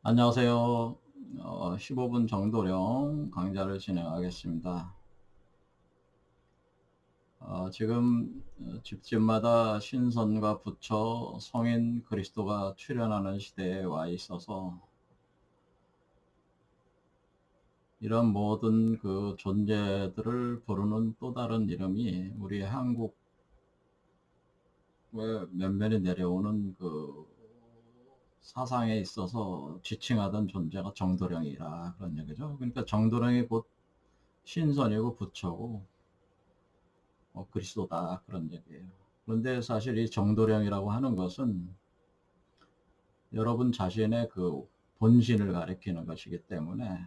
안녕하세요. 15분 정도령 강좌를 진행하겠습니다. 지금 집집마다 신선과 부처, 성인 그리스도가 출현하는 시대에 와 있어서 이런 모든 그 존재들을 부르는 또 다른 이름이 우리 한국에 면면이 내려오는 그 사상에 있어서 지칭하던 존재가 정도령이라 그런 얘기죠. 그러니까 정도령이 곧 신선이고 부처고 그리스도다 그런 얘기예요. 그런데 사실 이 정도령이라고 하는 것은 여러분 자신의 그 본신을 가리키는 것이기 때문에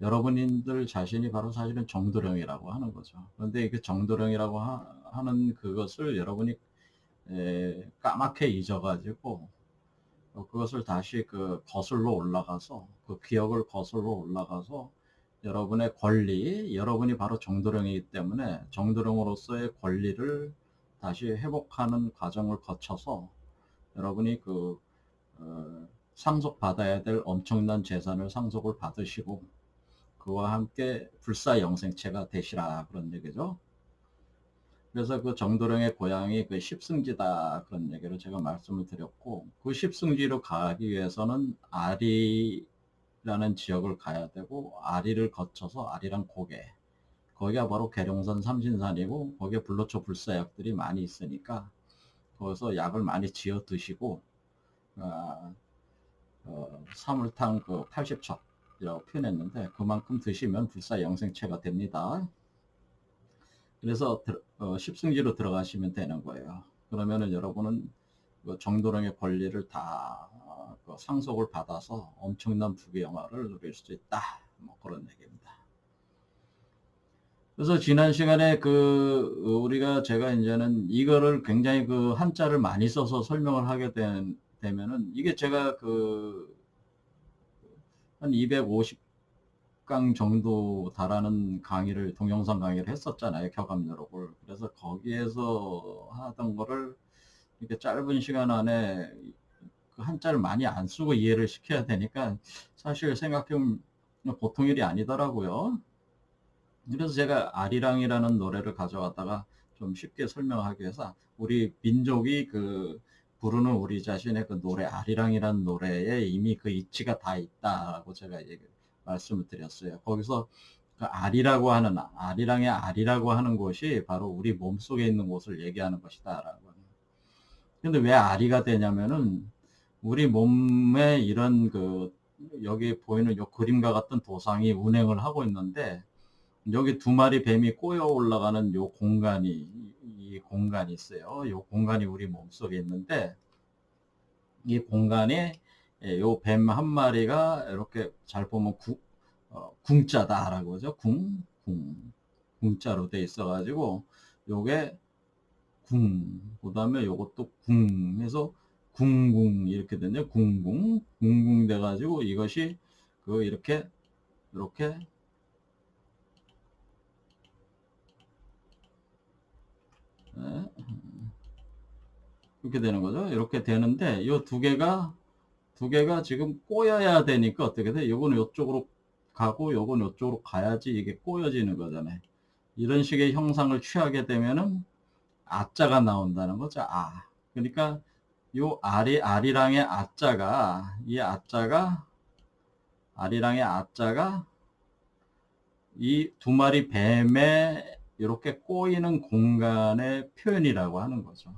여러분들 자신이 바로 사실은 정도령이라고 하는 거죠. 그런데 그 정도령이라고 하는 그것을 여러분이 까맣게 잊어가지고 그것을 다시 그 거슬러 올라가서 그 기억을 거슬러 올라가서 여러분의 권리, 여러분이 바로 정도령이기 때문에 정도령으로서의 권리를 다시 회복하는 과정을 거쳐서 여러분이 그 상속받아야 될 엄청난 재산을 상속을 받으시고 그와 함께 불사영생체가 되시라 그런 얘기죠. 그래서 그 정도령의 고향이 그 십승지다 그런 얘기를 제가 말씀을 드렸고, 그 십승지로 가기 위해서는 아리라는 지역을 가야 되고, 아리를 거쳐서 아리랑 고개, 거기가 바로 계룡산 삼신산이고 거기에 불로초 불사약들이 많이 있으니까 거기서 약을 많이 지어 드시고 사물탕 그 80첩이라고 표현했는데 그만큼 드시면 불사영생체가 됩니다. 그래서 십승지로 들어가시면 되는 거예요. 그러면은 여러분은 그 정도령의 권리를 다 상속을 받아서 엄청난 부귀영화를 누릴 수 있다. 뭐 그런 얘기입니다. 그래서 지난 시간에 우리가 제가 이제는 이거를 굉장히 그 한자를 많이 써서 설명을 하게 되면은 이게 제가 한 250강 정도 달하는 강의를 동영상 강의를 했었잖아요. 교감요록을. 그래서 거기에서 하던 거를 이렇게 짧은 시간 안에 그 한자를 많이 안 쓰고 이해를 시켜야 되니까 사실 생각해보면 보통 일이 아니더라고요. 그래서 제가 아리랑이라는 노래를 가져왔다가 좀 쉽게 설명하기 위해서 우리 민족이 부르는 우리 자신의 그 노래 아리랑이라는 노래에 이미 그 이치가 다 있다라고 제가 말씀을 드렸어요. 거기서 그 아리랑의 아리라고 하는 곳이 바로 우리 몸속에 있는 곳을 얘기하는 것이다라고. 근데 왜 아리가 되냐면은 우리 몸에 이런 여기 보이는 요 그림과 같은 도상이 운행을 하고 있는데 여기 두 마리 뱀이 꼬여 올라가는 이 공간이 있어요. 요 공간이 우리 몸속에 있는데 이 공간에 요 뱀 한 마리가 이렇게 잘 보면 궁자다라고 하죠. 궁자로 돼 있어가지고 요게 그 다음에 요것도 해서 궁궁 이렇게 되네요. 궁궁 돼가지고 이것이 이렇게 예, 이렇게 되는 거죠. 이렇게 되는데 이 두 개가 지금 꼬여야 되니까 어떻게 돼? 요거는 이쪽으로 가고 요거는 이쪽으로 가야지 이게 꼬여지는 거잖아요. 이런 식의 형상을 취하게 되면은 아자가 나온다는 거죠. 그러니까 요 아리랑의 아리랑의 아자가 이 두 마리 뱀에 이렇게 꼬이는 공간의 표현이라고 하는 거죠.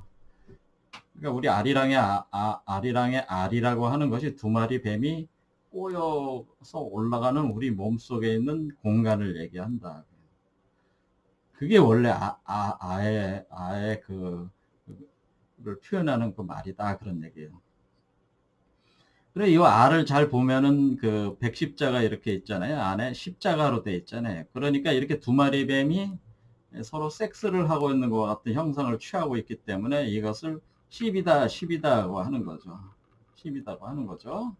그러니까 우리 아리랑의 아리라고 하는 것이 두 마리 뱀이 꼬여서 올라가는 우리 몸속에 있는 공간을 얘기한다. 그게 원래 아의 를 표현하는 그 말이다. 그런 얘기예요. 그래, 이 알을 잘 보면은 그 백십자가 이렇게 있잖아요. 안에 십자가로 돼 있잖아요. 그러니까 이렇게 두 마리 뱀이 서로 섹스를 하고 있는 것 같은 형상을 취하고 있기 때문에 이것을 십이다고 하는 거죠. 십이다고 하는 거죠.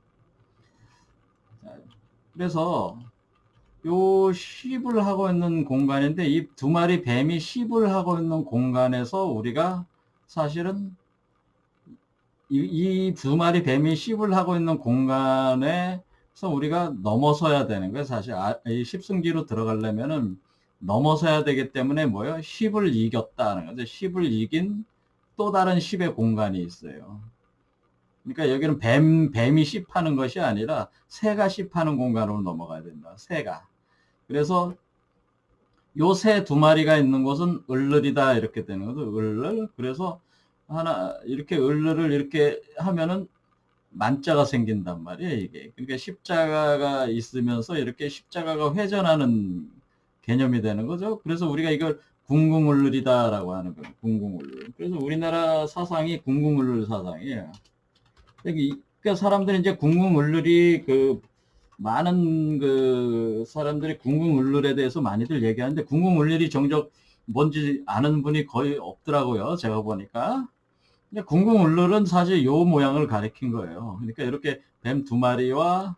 그래서 요 십을 하고 있는 공간인데 이 두 마리 뱀이 십을 하고 있는 공간에서 우리가 사실은 이 두 마리 뱀이 씹을 하고 있는 공간에서 우리가 넘어서야 되는 거예요. 사실 이 십승기로 들어가려면은 넘어서야 되기 때문에 뭐예요? 10을 이겼다는 거죠. 10을 이긴 또 다른 10의 공간이 있어요. 그러니까 여기는 뱀이 씹하는 것이 아니라 새가 씹하는 공간으로 넘어가야 된다. 새가. 그래서 요 새 두 마리가 있는 곳은 을르리다 이렇게 되는 거죠. 을르. 그래서 하나 이렇게 을르를 이렇게 하면은 만자가 생긴단 말이에요, 이게. 그러니까 십자가가 있으면서 이렇게 십자가가 회전하는 개념이 되는 거죠. 그래서 우리가 이걸 궁궁을르리다라고 하는 거예요. 궁궁을르. 그래서 우리나라 사상이 궁궁을르 사상이에요. 그러니까 사람들이 이제 궁궁을르리 많은 사람들이 궁궁을룰에 대해서 많이들 얘기하는데 궁궁을룰이 정작 뭔지 아는 분이 거의 없더라고요. 제가 보니까. 궁궁을룰은 사실 요 모양을 가리킨 거예요. 그러니까 이렇게 뱀 두 마리와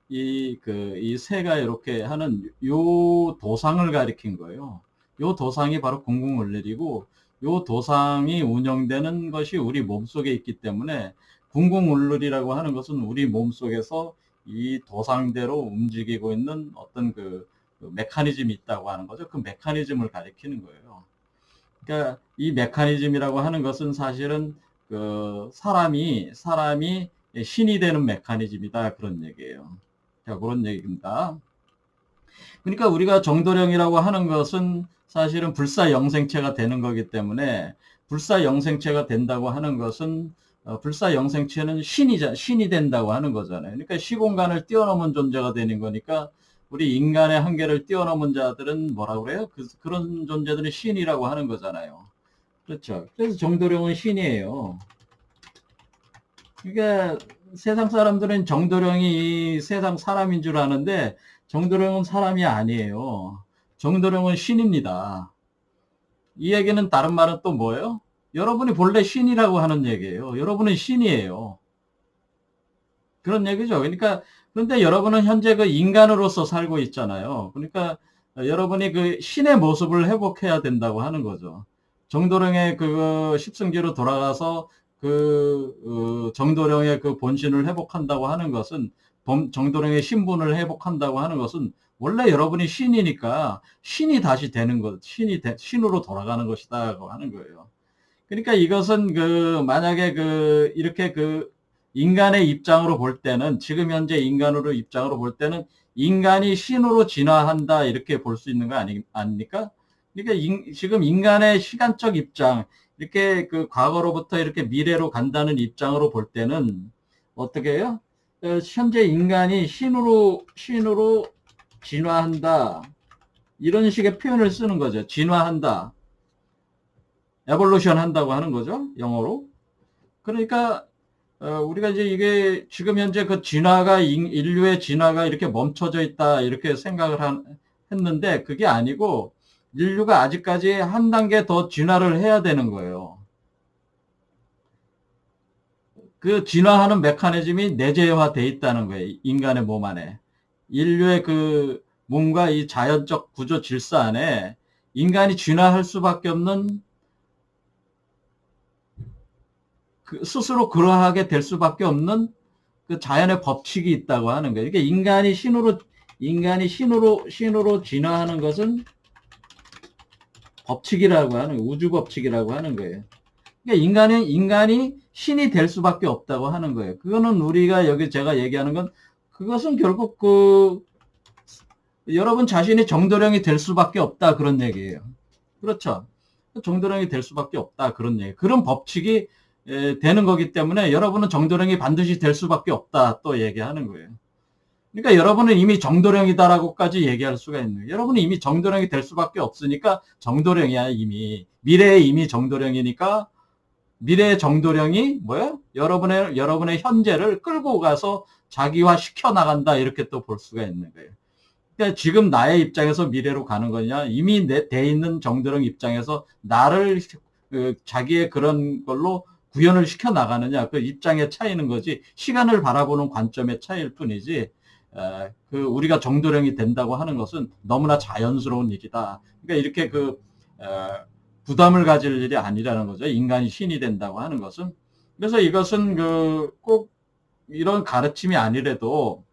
이 새가 이렇게 하는 요 도상을 가리킨 거예요. 요 도상이 바로 궁궁을룰이고 요 도상이 운영되는 것이 우리 몸속에 있기 때문에 궁궁을룰이라고 하는 것은 우리 몸속에서 이 도상대로 움직이고 있는 어떤 그 메커니즘이 있다고 하는 거죠. 그 메커니즘을 가리키는 거예요. 그러니까 이 메커니즘이라고 하는 것은 사실은 사람이 신이 되는 메커니즘이다 그런 얘기예요. 자, 그런 얘기입니다. 그러니까 우리가 정도령이라고 하는 것은 사실은 불사영생체가 되는 거기 때문에 불사영생체가 된다고 하는 것은 불사영생체는 신이 된다고 하는 거잖아요. 그러니까 시공간을 뛰어넘은 존재가 되는 거니까 우리 인간의 한계를 뛰어넘은 자들은 뭐라고 그래요? 그런 존재들은 신이라고 하는 거잖아요. 그렇죠. 그래서 정도령은 신이에요. 그러니까 세상 사람들은 정도령이 세상 사람인 줄 아는데 정도령은 사람이 아니에요. 정도령은 신입니다. 이 얘기는 다른 말은 또 뭐예요? 여러분이 본래 신이라고 하는 얘기예요. 여러분은 신이에요. 그런 얘기죠. 그러니까 그런데 여러분은 현재 그 인간으로서 살고 있잖아요. 그러니까 여러분이 그 신의 모습을 회복해야 된다고 하는 거죠. 정도령의 그 십승기로 돌아가서 정도령의 그 본신을 회복한다고 하는 것은 정도령의 신분을 회복한다고 하는 것은 원래 여러분이 신이니까 신이 다시 되는 것, 신으로 돌아가는 것이다라고 하는 거예요. 그러니까 이것은 만약에 이렇게 인간의 입장으로 볼 때는 지금 현재 인간으로 입장으로 볼 때는 인간이 신으로 진화한다 이렇게 볼 수 있는 거 아닙니까? 그러니까 지금 인간의 시간적 입장 이렇게 과거로부터 이렇게 미래로 간다는 입장으로 볼 때는 어떻게 해요? 현재 인간이 신으로 진화한다 이런 식의 표현을 쓰는 거죠. 진화한다. 에볼루션 한다고 하는 거죠. 영어로. 그러니까 우리가 이제 이게 지금 현재 인류의 진화가 이렇게 멈춰져 있다 이렇게 생각을 했는데 그게 아니고 인류가 아직까지 한 단계 더 진화를 해야 되는 거예요. 그 진화하는 메커니즘이 내재화돼 있다는 거예요. 인간의 몸 안에. 인류의 몸과 이 자연적 구조 질서 안에 인간이 진화할 수밖에 없는 스스로 그러하게 될 수밖에 없는 그 자연의 법칙이 있다고 하는 거예요. 그러니까 인간이 신으로 진화하는 것은 법칙이라고 하는 거예요. 우주 법칙이라고 하는 거예요. 그러니까 인간이 신이 될 수밖에 없다고 하는 거예요. 그거는 우리가 여기 제가 얘기하는 건 그것은 결국 여러분 자신이 정도령이 될 수밖에 없다 그런 얘기예요. 그렇죠. 정도령이 될 수밖에 없다 그런 얘기. 그런 법칙이 되는 거기 때문에 여러분은 정도령이 반드시 될 수밖에 없다 또 얘기하는 거예요. 그러니까 여러분은 이미 정도령이다라고까지 얘기할 수가 있는 거예요. 여러분은 이미 정도령이 될 수밖에 없으니까 정도령이야 이미. 미래에 이미 정도령이니까 미래의 정도령이 뭐예요? 여러분의 현재를 끌고 가서 자기화 시켜 나간다 이렇게 또 볼 수가 있는 거예요. 그러니까 지금 나의 입장에서 미래로 가는 거냐 이미 돼 있는 정도령 입장에서 나를 자기의 그런 걸로 구현을 시켜 나가느냐 그 입장의 차이는 거지 시간을 바라보는 관점의 차이일 뿐이지 우리가 정도령이 된다고 하는 것은 너무나 자연스러운 일이다. 그러니까 이렇게 부담을 가질 일이 아니라는 거죠. 인간이 신이 된다고 하는 것은 그래서 이것은 꼭 이런 가르침이 아니래도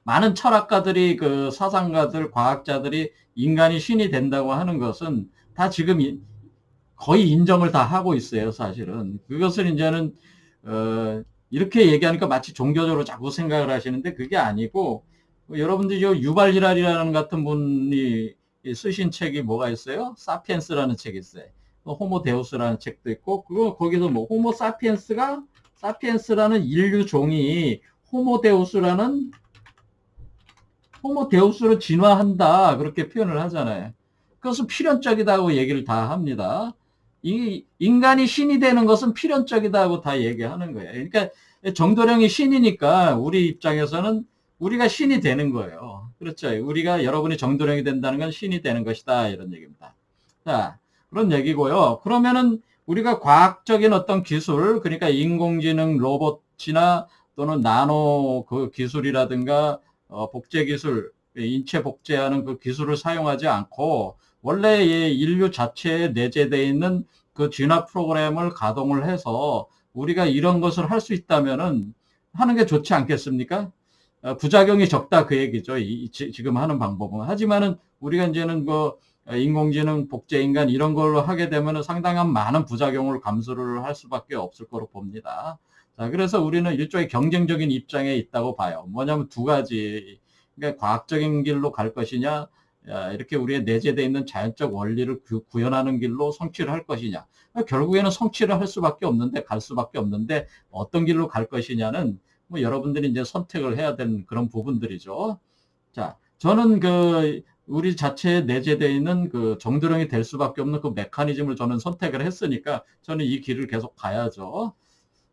많은 철학가들이 사상가들, 과학자들이 인간이 신이 된다고 하는 것은 다 지금 거의 인정을 다 하고 있어요, 사실은. 그것을 이제는, 이렇게 얘기하니까 마치 종교적으로 자꾸 생각을 하시는데 그게 아니고, 여러분들이 유발 히라리라는 같은 분이 쓰신 책이 뭐가 있어요? 사피엔스라는 책이 있어요. 호모 데우스라는 책도 있고, 거기서 뭐, 사피엔스라는 인류 종이 호모 데우스로 진화한다. 그렇게 표현을 하잖아요. 그것은 필연적이다고 얘기를 다 합니다. 이 인간이 신이 되는 것은 필연적이다고 다 얘기하는 거예요. 그러니까 정도령이 신이니까 우리 입장에서는 우리가 신이 되는 거예요. 그렇죠. 우리가 여러분이 정도령이 된다는 건 신이 되는 것이다. 이런 얘기입니다. 자, 그런 얘기고요. 그러면은 우리가 과학적인 어떤 기술, 그러니까 인공지능 로봇이나 또는 나노 기술이라든가 복제 기술, 인체 복제하는 그 기술을 사용하지 않고 원래 인류 자체에 내재되어 있는 그 진화 프로그램을 가동을 해서 우리가 이런 것을 할 수 있다면은 하는 게 좋지 않겠습니까? 부작용이 적다 그 얘기죠. 지금 하는 방법은. 하지만은 우리가 이제는 인공지능, 복제인간 이런 걸로 하게 되면 상당한 많은 부작용을 감수를 할 수밖에 없을 거로 봅니다. 자, 그래서 우리는 일종의 경쟁적인 입장에 있다고 봐요. 뭐냐면 두 가지. 그러니까 과학적인 길로 갈 것이냐, 이렇게 우리의 내재되어 있는 자연적 원리를 구현하는 길로 성취를 할 것이냐. 결국에는 성취를 할 수밖에 없는데, 갈 수밖에 없는데, 어떤 길로 갈 것이냐는 뭐 여러분들이 이제 선택을 해야 되는 그런 부분들이죠. 자, 저는 우리 자체에 내재되어 있는 정도령이 될 수밖에 없는 그 메커니즘을 저는 선택을 했으니까 저는 이 길을 계속 가야죠.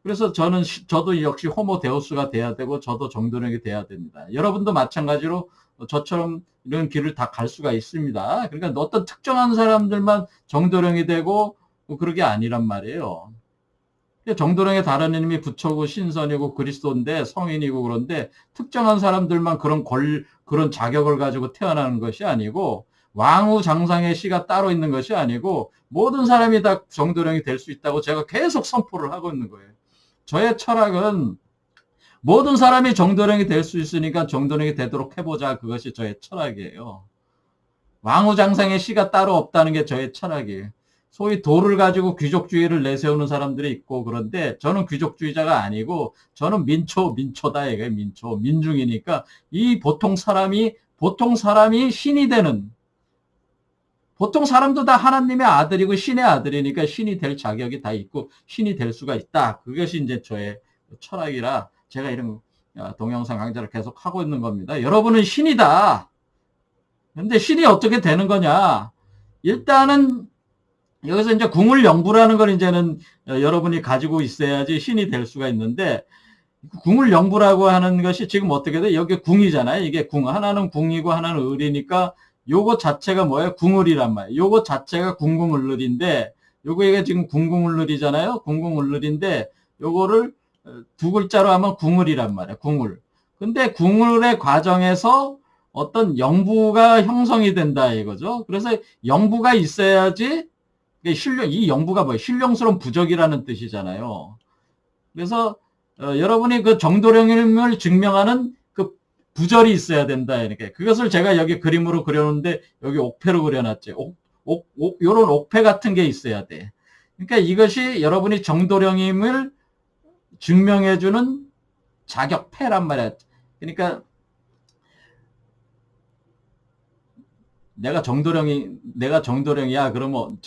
그래서 저도 역시 호모 데우스가 돼야 되고 저도 정도령이 돼야 됩니다. 여러분도 마찬가지로 저처럼 이런 길을 다 갈 수가 있습니다. 그러니까 어떤 특정한 사람들만 정도령이 되고 그러게 아니란 말이에요. 정도령의 다른 이름이 부처고 신선이고 그리스도인데 성인이고 그런데 특정한 사람들만 그런 자격을 가지고 태어나는 것이 아니고 왕후장상의 씨가 따로 있는 것이 아니고 모든 사람이 다 정도령이 될 수 있다고 제가 계속 선포를 하고 있는 거예요. 저의 철학은 모든 사람이 정도령이 될 수 있으니까 정도령이 되도록 해보자. 그것이 저의 철학이에요. 왕후장상의 씨가 따로 없다는 게 저의 철학이에요. 소위 도를 가지고 귀족주의를 내세우는 사람들이 있고 그런데 저는 귀족주의자가 아니고 저는 민초다 이거예요. 민중이니까 이 보통 사람이 신이 되는 보통 사람도 다 하나님의 아들이고 신의 아들이니까 신이 될 자격이 다 있고 신이 될 수가 있다. 그것이 이제 저의 철학이라 제가 이런 동영상 강좌를 계속 하고 있는 겁니다. 여러분은 신이다. 근데 신이 어떻게 되는 거냐? 일단은 여기서 이제 궁을영부라는 걸 이제는 여러분이 가지고 있어야지 신이 될 수가 있는데 궁을영부라고 하는 것이 지금 어떻게 돼? 여기 궁이잖아요. 이게 궁. 하나는 궁이고 하나는 을이니까 요거 자체가 뭐예요? 궁을이란 말이에요. 요거 자체가 궁궁을을인데 요거 이게 지금 궁궁을을이잖아요. 궁궁을을인데 요거를 두 글자로 하면 궁을이란 말이에요. 궁을. 근데 궁을의 과정에서 어떤 영부가 형성이 된다 이거죠. 그래서 영부가 있어야지 이 영부가 뭐예요? 신령스러운 부적이라는 뜻이잖아요. 그래서 여러분이 그 정도령임을 증명하는 그 부절이 있어야 된다. 이렇게 그것을 제가 여기 그림으로 그려놓는데 여기 옥패로 그려놨죠. 요런 옥패 같은 게 있어야 돼. 그러니까 이것이 여러분이 정도령임을 증명해주는 자격패란 말이야. 그러니까 내가 정도령이야. 그러면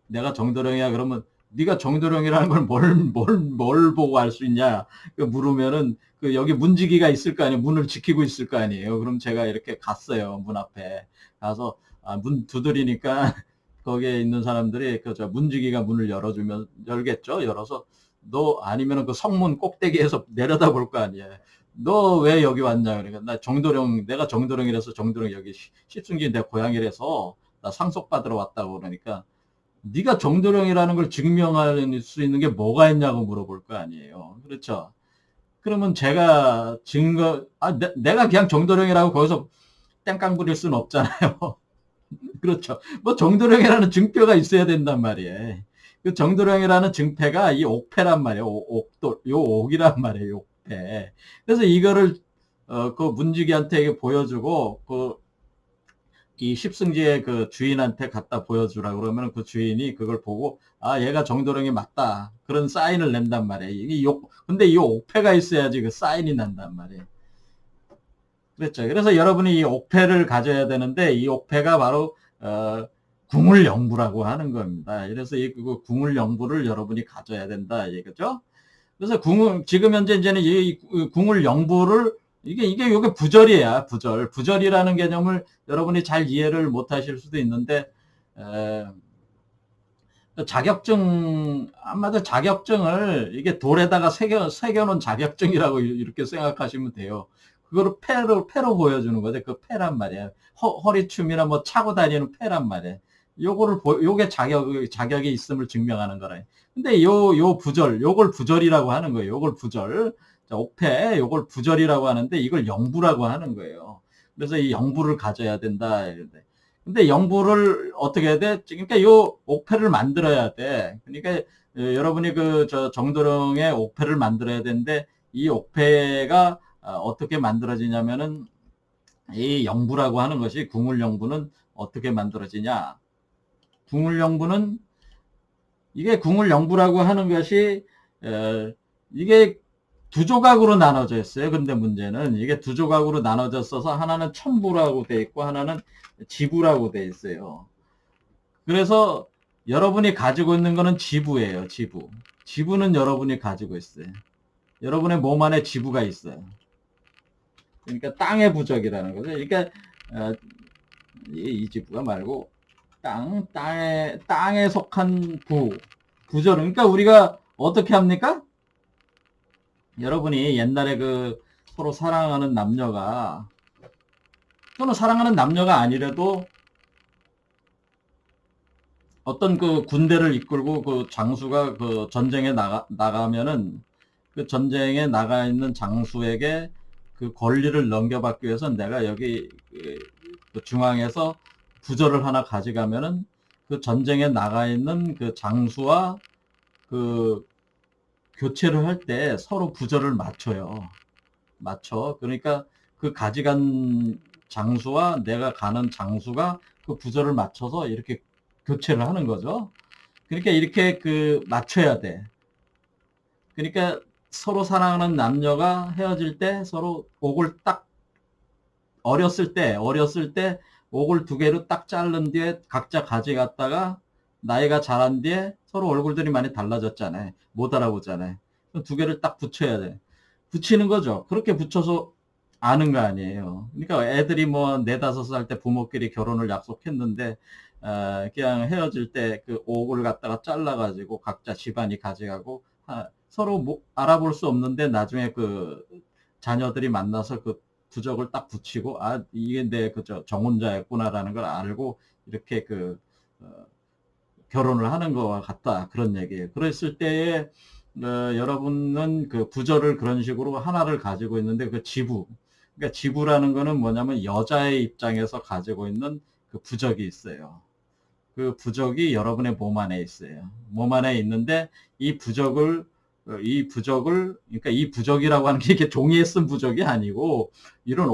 내가 정도령이야. 그러면 네가 정도령이라는 걸 뭘 보고 알 수 있냐? 물으면은 여기 문지기가 있을 거 아니에요. 문을 지키고 있을 거 아니에요. 그럼 제가 이렇게 갔어요. 문 앞에 가서 문 두드리니까 거기에 있는 사람들이 저 문지기가 문을 열겠죠. 열어서 너 아니면은 그 성문 꼭대기에서 내려다 볼 거 아니에요. 너 왜 여기 왔냐? 그러니까 내가 정도령이라서 정도령 여기 십승진 내 고향이라서 나 상속받으러 왔다고 그러니까 네가 정도령이라는 걸 증명할 수 있는 게 뭐가 있냐고 물어볼 거 아니에요. 그렇죠? 그러면 제가 내가 그냥 정도령이라고 거기서 땡깡 부릴 수는 없잖아요. 그렇죠. 뭐 정도령이라는 증표가 있어야 된단 말이에요. 그 정도령이라는 증패가 이 옥패란 말이에요. 옥도, 요 옥이란 말이에요. 옥패. 그래서 이거를, 그 문지기한테 보여주고, 이 십승지의 그 주인한테 갖다 보여주라 그러면 그 주인이 그걸 보고, 아, 얘가 정도령이 맞다. 그런 사인을 낸단 말이에요. 근데 이 옥패가 있어야지 그 사인이 난단 말이에요. 그랬죠. 그래서 여러분이 이 옥패를 가져야 되는데, 이 옥패가 바로, 궁을영부라고 하는 겁니다. 그래서 이 궁을영부를 여러분이 가져야 된다. 이거죠. 그래서 지금 현재 이제는 이 궁을영부를, 이게 부절이야, 부절. 부절이라는 개념을 여러분이 잘 이해를 못 하실 수도 있는데, 아마도 자격증을 이게 돌에다가 새겨놓은 자격증이라고 이렇게 생각하시면 돼요. 그거를 패로 보여주는 거죠. 그 패란 말이야. 허리춤이나 뭐 차고 다니는 패란 말이야. 요게 자격이 있음을 증명하는 거라. 근데 요걸 부절이라고 하는 거예요. 요걸 부절. 자, 옥패, 요걸 부절이라고 하는데 이걸 영부라고 하는 거예요. 그래서 이 영부를 가져야 된다. 이런데. 근데 영부를 어떻게 해야 돼? 그러니까 요 옥패를 만들어야 돼. 그러니까 여러분이 정도령의 옥패를 만들어야 되는데 이 옥패가 어떻게 만들어지냐면은 이 영부라고 하는 것이 궁을영부는 어떻게 만들어지냐? 궁을영부라고 하는 것이 이게 두 조각으로 나눠져 있어요. 근데 문제는 이게 두 조각으로 나눠져 있어서 하나는 천부라고 돼 있고 하나는 지부라고 돼 있어요. 그래서 여러분이 가지고 있는 거는 지부예요. 지부. 지부는 여러분이 가지고 있어요. 여러분의 몸 안에 지부가 있어요. 그러니까 땅의 부적이라는 거죠. 그러니까 이 지부가 말고 땅에 속한 부절. 그러니까 우리가 어떻게 합니까? 여러분이 옛날에 서로 사랑하는 남녀가 또는 사랑하는 남녀가 아니라도 어떤 군대를 이끌고 장수가 전쟁에 나가면은 그 전쟁에 나가 있는 장수에게 그 권리를 넘겨받기 위해서 내가 여기 중앙에서 부절을 하나 가져가면은 그 전쟁에 나가 있는 그 장수와 교체를 할 때 서로 부절을 맞춰요. 그러니까 그 가져간 장수와 내가 가는 장수가 그 부절을 맞춰서 이렇게 교체를 하는 거죠. 그러니까 이렇게 맞춰야 돼. 그러니까 서로 사랑하는 남녀가 헤어질 때 서로 옥을 딱 어렸을 때 옥을 두 개로 딱 자른 뒤에 각자 가져갔다가 나이가 자란 뒤에 서로 얼굴들이 많이 달라졌잖아요. 못 알아보잖아요. 두 개를 딱 붙여야 돼. 붙이는 거죠. 그렇게 붙여서 아는 거 아니에요. 그러니까 애들이 뭐 4~5살 때 부모끼리 결혼을 약속했는데 그냥 헤어질 때 그 옥을 갖다가 잘라가지고 각자 집안이 가져가고 서로 알아볼 수 없는데 나중에 그 자녀들이 만나서 그 부적을 딱 붙이고 이게 내 정혼자였구나라는 걸 알고 이렇게 결혼을 하는 것과 같다 그런 얘기예요. 그랬을 때에 여러분은 그 부절을 그런 식으로 하나를 가지고 있는데 그 지부, 그러니까 지부라는 거는 뭐냐면 여자의 입장에서 가지고 있는 그 부적이 있어요. 그 부적이 여러분의 몸 안에 있어요. 몸 안에 있는데 이 부적을 그러니까 이 부적이라고 하는 게 이게 종이에 쓴 부적이 아니고 이런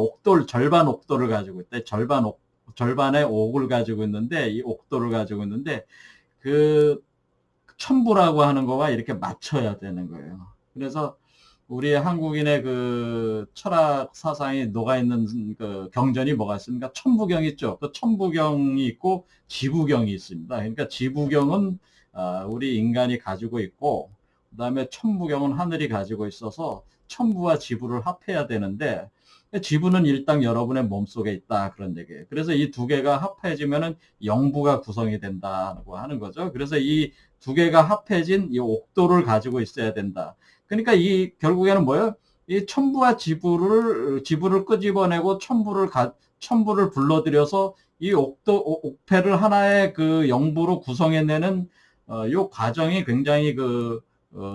절반 옥돌을 가지고 있다. 절반의 옥을 가지고 있는데 이 옥돌을 가지고 있는데 그 천부라고 하는 거와 이렇게 맞춰야 되는 거예요. 그래서 우리 한국인의 그 철학 사상이 녹아있는 그 경전이 뭐가 있습니까? 천부경 있죠. 그 천부경이 있고 지부경이 있습니다. 그러니까 지부경은 우리 인간이 가지고 있고 그 다음에 천부경은 하늘이 가지고 있어서 천부와 지부를 합해야 되는데 지부는 일단 여러분의 몸속에 있다 그런 얘기예요. 그래서 이 두 개가 합해지면은 영부가 구성이 된다고 하는 거죠. 그래서 이 두 개가 합해진 이 옥도를 가지고 있어야 된다. 그러니까 결국에는 뭐예요? 이 천부와 지부를 끄집어내고 천부를 불러들여서 이 옥패를 하나의 그 영부로 구성해내는 요 과정이 굉장히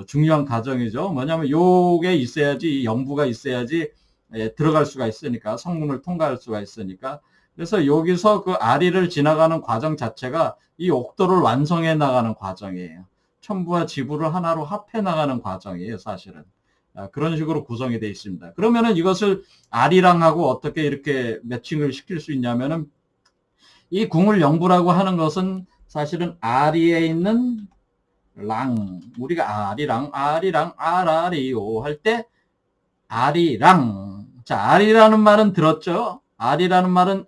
중요한 과정이죠. 뭐냐면 요게 있어야지, 이 영부가 있어야지 들어갈 수가 있으니까, 성문을 통과할 수가 있으니까. 그래서 여기서 그 아리를 지나가는 과정 자체가 이 옥도를 완성해 나가는 과정이에요. 첨부와 지부를 하나로 합해 나가는 과정이에요, 사실은. 그런 식으로 구성이 되어 있습니다. 그러면은 이것을 R이랑하고 어떻게 이렇게 매칭을 시킬 수 있냐면은 이 궁을 영부라고 하는 것은 사실은 R에 있는 랑, 우리가 R이랑 RR이요 할 때 R이랑, 자, R이라는 말은 들었죠? R이라는 말은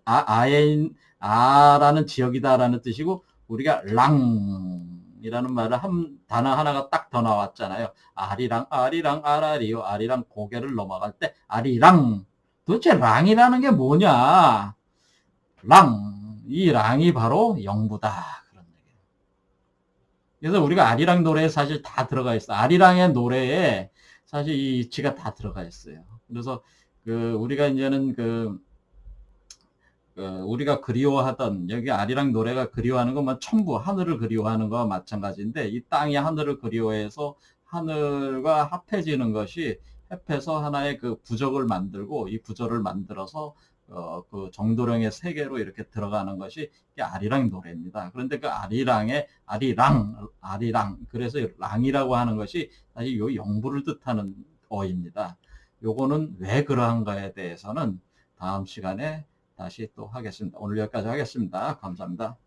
R라는 지역이다라는 뜻이고, 우리가 랑이라는 말을 단어 하나가 딱 더 나왔잖아요. R이랑 RR이요. R이랑 고개를 넘어갈 때 R이랑. 도대체 랑이라는 게 뭐냐? 이 랑이 바로 영부다. 그런 얘기예요. 그래서 우리가 아리랑 노래에 사실 다 들어가 있어. 아리랑의 노래에 사실 이 이치가 다 들어가 있어요. 그래서 우리가 이제는 우리가 그리워하던 여기 아리랑 노래가 그리워하는 것만 첨부 하늘을 그리워하는 거와 마찬가지인데 이 땅이 하늘을 그리워해서 하늘과 합해지는 것이 합해서 하나의 부적을 만들고 이 부적을 만들어서 정도령의 세계로 이렇게 들어가는 것이 아리랑 노래입니다. 그런데 아리랑 그래서 랑이라고 하는 것이 사실 요 영부를 뜻하는 어입니다. 요거는 왜 그러한가에 대해서는 다음 시간에 다시 또 하겠습니다. 오늘 여기까지 하겠습니다. 감사합니다.